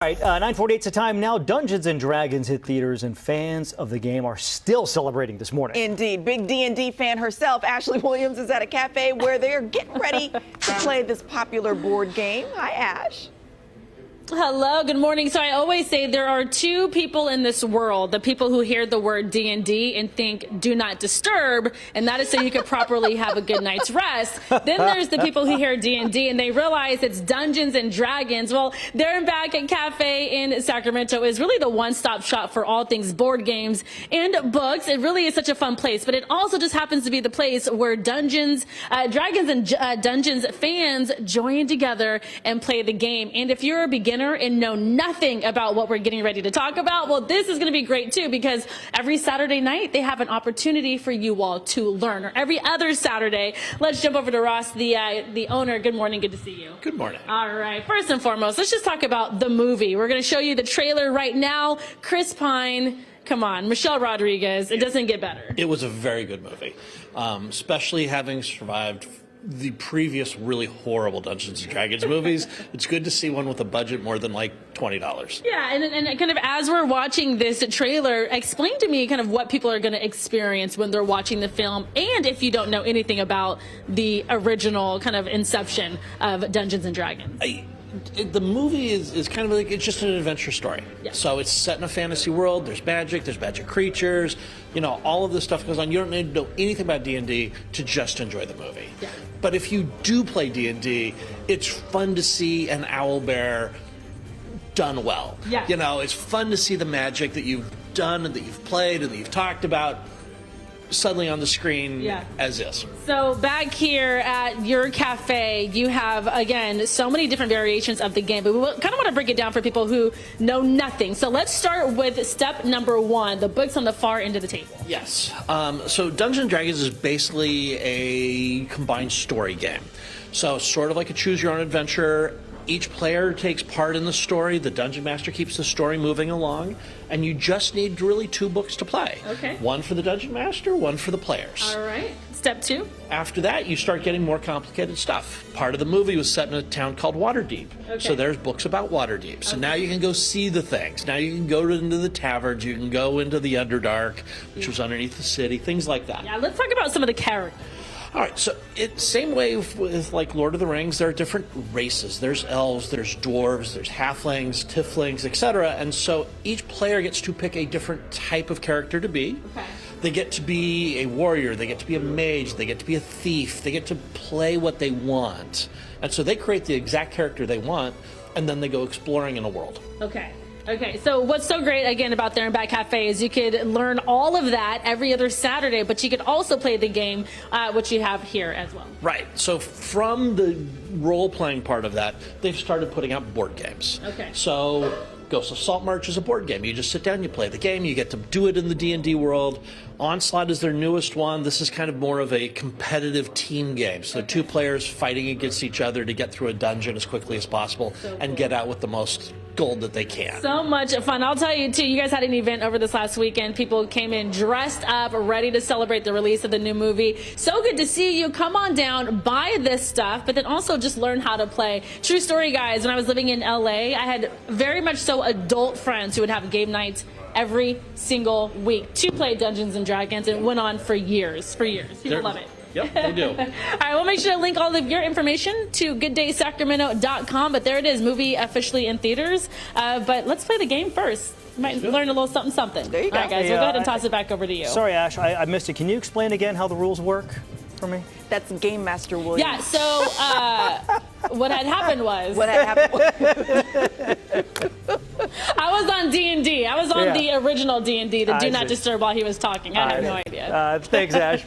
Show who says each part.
Speaker 1: All right, 9:48's the time now. Dungeons & Dragons hit theaters, and fans of the game are still celebrating this morning.
Speaker 2: Indeed. Big D&D fan herself, Ashley Williams, is at a cafe where they're getting ready to play this popular board game. Hi, Ash.
Speaker 3: Hello, good morning. So I always say there are two people in this world, the people who hear the word D&D and think do not disturb, and that is so you could properly have a good night's rest. Then there's the people who hear D&D and they realize it's Dungeons and Dragons. Well, they're back at Cafe in Sacramento is really the one-stop shop for all things board games and books. It really is such a fun place, but it also just happens to be the place where Dragons and Dungeons fans join together and play the game. And if you're a beginner and know nothing about what we're getting ready to talk about, well, this is going to be great too, because every Saturday night they have an opportunity for you all to learn, or every other Saturday. Let's jump over to Ross, the owner. Good morning. Good to see you.
Speaker 4: Good morning.
Speaker 3: All right. First and foremost, let's just talk about the movie. We're going to show you the trailer right now. Chris Pine. Come on, Michelle Rodriguez. It doesn't get better.
Speaker 4: It was a very good movie, especially having survived the previous really horrible Dungeons & Dragons movies. It's good to see one with a budget more than like $20.
Speaker 3: Yeah, and kind of as we're watching this trailer, explain to me kind of what people are going to experience when they're watching the film, and if you don't know anything about the original kind of inception of Dungeons & Dragons.
Speaker 4: The movie is kind of like, it's just an adventure story.
Speaker 3: Yeah.
Speaker 4: So it's set in a fantasy world. There's magic creatures, you know, all of this stuff goes on. You don't need to know anything about D&D to just enjoy the movie.
Speaker 3: Yeah.
Speaker 4: But if you do play D&D, it's fun to see an owlbear done well.
Speaker 3: Yeah.
Speaker 4: You know, it's fun to see the magic that you've done and that you've played and that you've talked about suddenly on the screen as is.
Speaker 3: So back here at your cafe, you have, again, so many different variations of the game, but we kind of want to break it down for people who know nothing. So let's start with step number one, the books on the far end of the table.
Speaker 4: Yes. So Dungeons & Dragons is basically a combined story game. So sort of like a choose-your-own-adventure. Each player takes part in the story. The Dungeon Master keeps the story moving along, and you just need really two books to play.
Speaker 3: Okay.
Speaker 4: One for the Dungeon Master, one for the players.
Speaker 3: All right. Step two.
Speaker 4: After that, you start getting more complicated stuff. Part of the movie was set in a town called Waterdeep.
Speaker 3: Okay.
Speaker 4: So there's books about Waterdeep. So now you can go see the things. Now you can go into the taverns. You can go into the Underdark, which was underneath the city, things like that.
Speaker 3: Yeah, let's talk about some of the characters.
Speaker 4: All right, so same way with like Lord of the Rings, there are different races. There's elves, there's dwarves, there's halflings, tieflings, etc. And so each player gets to pick a different type of character to be.
Speaker 3: Okay.
Speaker 4: They get to be a warrior, they get to be a mage, they get to be a thief, they get to play what they want. And so they create the exact character they want, and then they go exploring in a world.
Speaker 3: Okay. Okay, so what's so great, again, about There and Back Cafe is you could learn all of that every other Saturday, but you could also play the game, which you have here as well.
Speaker 4: Right. So from the role-playing part of that, they've started putting out board games.
Speaker 3: Okay.
Speaker 4: So Ghost of Saltmarsh is a board game. You just sit down, you play the game, you get to do it in the D&D world. Onslaught is their newest one. This is kind of more of a competitive team game. So two players fighting against each other to get through a dungeon as quickly as possible and get out with the most gold that they can.
Speaker 3: So much fun. I'll tell you, too, you guys had an event over this last weekend. People came in dressed up, ready to celebrate the release of the new movie. So good to see you. Come on down, buy this stuff, but then also just learn how to play. True story, guys. When I was living in LA, I had very much so adult friends who would have game nights every single week to play Dungeons & Dragons, and it went on for years. People love it.
Speaker 4: Yep, they do.
Speaker 3: All right, we'll make sure to link all of your information to gooddaysacramento.com, but there it is, movie officially in theaters. But let's play the game first. You might learn a little something.
Speaker 2: There you go.
Speaker 3: All right, guys, we'll go ahead and toss it back over to you.
Speaker 1: Sorry, Ash, I missed it. Can you explain again how the rules work for me?
Speaker 2: That's Game Master Williams.
Speaker 3: Yeah, so what had happened was... I was on D&D. I was on the original D&D, the Do Not Disturb while he was talking. I have no idea.
Speaker 1: Thanks, Ash.